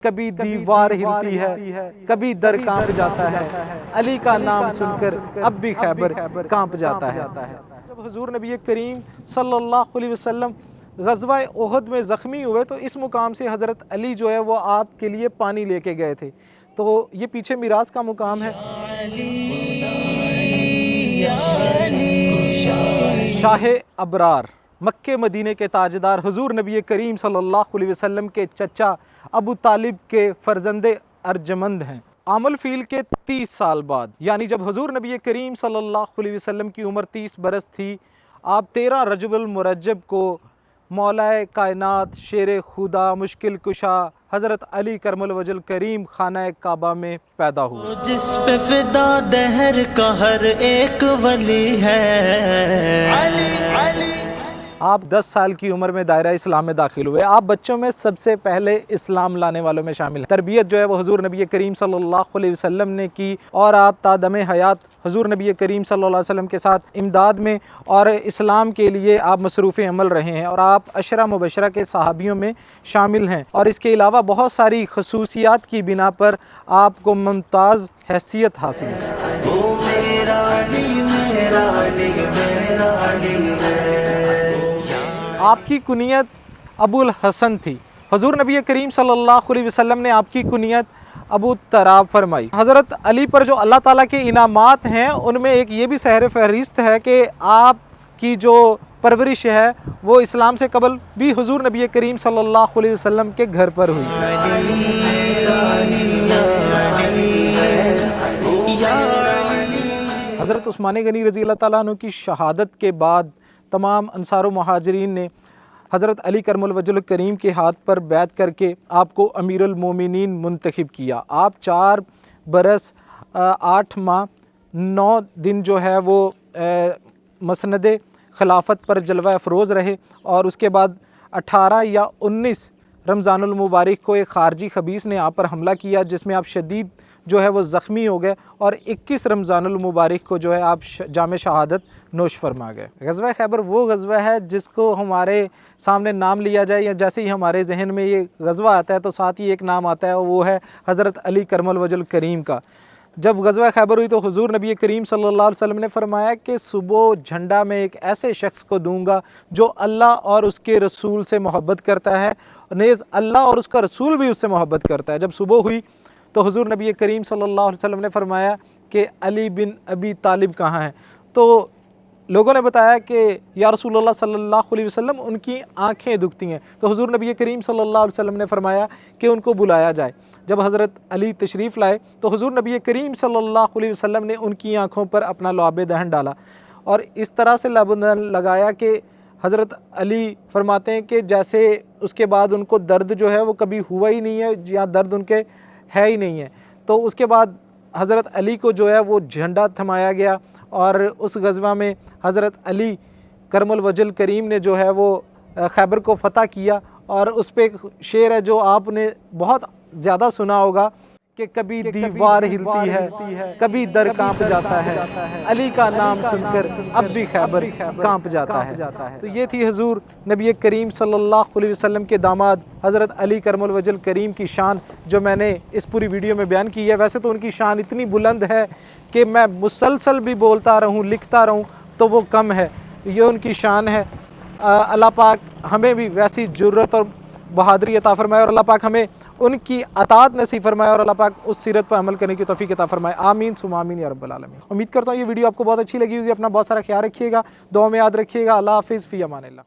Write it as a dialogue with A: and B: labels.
A: کبھی دیوار ہلتی ہے، کبھی در کانپ جاتا ہے، علی کا نام سن کر اب بھی خیبر کانپ جاتا ہے۔ جب حضور نبی کریم صلی اللہ علیہ وسلم غزوہ احد میں زخمی ہوئے تو اس مقام سے حضرت علی جو ہے وہ آپ کے لیے پانی لے کے گئے تھے، تو یہ پیچھے میراث کا مقام ہے۔ شاہ ابرار، مکہ مدینے کے تاجدار، حضور نبی کریم صلی اللہ علیہ وسلم کے چچا ابو طالب کے فرزند ارجمند ہیں۔ عام الفیل کے 30 سال بعد، یعنی جب حضور نبی کریم صلی اللہ علیہ وسلم کی عمر 30 برس تھی، آپ 13 رجب المرجب کو مولا کائنات، شیر خدا، مشکل کشا حضرت علی کرم الوجہ الکریم خانہ کعبہ میں پیدا ہوئے۔
B: جس پہ فدا دہر کا ہر ایک ولی ہے علی علی۔
A: آپ 10 سال کی عمر میں دائرہ اسلام میں داخل ہوئے۔ آپ بچوں میں سب سے پہلے اسلام لانے والوں میں شامل ہیں۔ تربیت جو ہے وہ حضور نبی کریم صلی اللہ علیہ وسلم نے کی، اور آپ تا دم حیات حضور نبی کریم صلی اللہ علیہ وسلم کے ساتھ امداد میں اور اسلام کے لیے آپ مصروف عمل رہے ہیں، اور آپ عشرہ مبشرہ کے صحابیوں میں شامل ہیں، اور اس کے علاوہ بہت ساری خصوصیات کی بنا پر آپ کو ممتاز حیثیت حاصل ہے۔
B: وہ میرا علی میرا علی میرا علی ہے۔
A: آپ کی کنیت ابو الحسن تھی۔ حضور نبی کریم صلی اللہ علیہ وسلم نے آپ کی کنیت ابو تراب فرمائی۔ حضرت علی پر جو اللہ تعالیٰ کے انعامات ہیں ان میں ایک یہ بھی سہر فہرست ہے کہ آپ کی جو پرورش ہے وہ اسلام سے قبل بھی حضور نبی کریم صلی اللہ علیہ وسلم کے گھر پر ہوئی۔ حضرت عثمان غنی رضی اللہ تعالیٰ عنہ کی شہادت کے بعد تمام انصار و مہاجرین نے حضرت علی کرم الوجہ الکریم کے ہاتھ پر بیعت کر کے آپ کو امیر المومنین منتخب کیا۔ آپ 4 برس 8 ماہ 9 دن جو ہے وہ مسند خلافت پر جلوہ افروز رہے، اور اس کے بعد 18 یا 19 رمضان المبارک کو ایک خارجی خبیث نے آپ پر حملہ کیا، جس میں آپ شدید جو ہے وہ زخمی ہو گئے، اور 21 رمضان المبارک کو جو ہے آپ جام شہادت نوش فرما گئے۔ غزوہ خیبر وہ غزوہ ہے جس کو ہمارے سامنے نام لیا جائے یا جیسے ہی ہمارے ذہن میں یہ غزوہ آتا ہے تو ساتھ ہی ایک نام آتا ہے، وہ ہے حضرت علی کرم الوجہ الکریم کا۔ جب غزوہ خیبر ہوئی تو حضور نبی کریم صلی اللہ علیہ وسلم نے فرمایا کہ صبح جھنڈا میں ایک ایسے شخص کو دوں گا جو اللہ اور اس کے رسول سے محبت کرتا ہے، نیز اللہ اور اس کا رسول بھی اس سے محبت کرتا ہے۔ جب صبح ہوئی تو حضور نبی کریم صلی اللہ علیہ وسلم نے فرمایا کہ علی بن ابی طالب کہاں ہیں؟ تو لوگوں نے بتایا کہ یا رسول اللہ صلی اللہ علیہ وسلم ان کی آنکھیں دکھتی ہیں، تو حضور نبی کریم صلی اللہ علیہ وسلم نے فرمایا کہ ان کو بلایا جائے۔ جب حضرت علی تشریف لائے تو حضور نبی کریم صلی اللہ علیہ وسلم نے ان کی آنکھوں پر اپنا لعاب دہن ڈالا، اور اس طرح سے لعاب دہن لگایا کہ حضرت علی فرماتے ہیں کہ جیسے اس کے بعد ان کو درد جو ہے وہ کبھی ہوا ہی نہیں ہے، یا درد ان کے ہے ہی نہیں ہے۔ تو اس کے بعد حضرت علی کو جو ہے وہ جھنڈا تھمایا گیا، اور اس غزوہ میں حضرت علی کرم الوجہ الکریم نے جو ہے وہ خیبر کو فتح کیا، اور اس پہ ایک شعر ہے جو آپ نے بہت زیادہ سنا ہوگا کہ کبھی دیوار ہلتی ہے، کبھی در کانپ جاتا ہے، علی کا نام سن کر اب بھی خیبر کانپ جاتا ہے۔ تو یہ تھی حضور نبی کریم صلی اللہ علیہ وسلم کے داماد حضرت علی کرم الوجہ الکریم کی شان، جو میں نے اس پوری ویڈیو میں بیان کی ہے۔ ویسے تو ان کی شان اتنی بلند ہے کہ میں مسلسل بھی بولتا رہوں، لکھتا رہوں تو وہ کم ہے، یہ ان کی شان ہے۔ اللہ پاک ہمیں بھی ویسی جرت اور بہادری عطا فرمائے، اور اللہ پاک ہمیں ان کی اطاعت نصیب فرمائے، اور اللہ پاک اس سیرت پر عمل کرنے کی توفیق عطا فرمائے۔ آمین ثم آمین یا رب العالمین۔ امید کرتا ہوں یہ ویڈیو آپ کو بہت اچھی لگی ہوگی۔ اپنا بہت سارا خیال رکھیے گا، دعا میں یاد رکھیے گا۔ اللہ حافظ، فی امان اللہ۔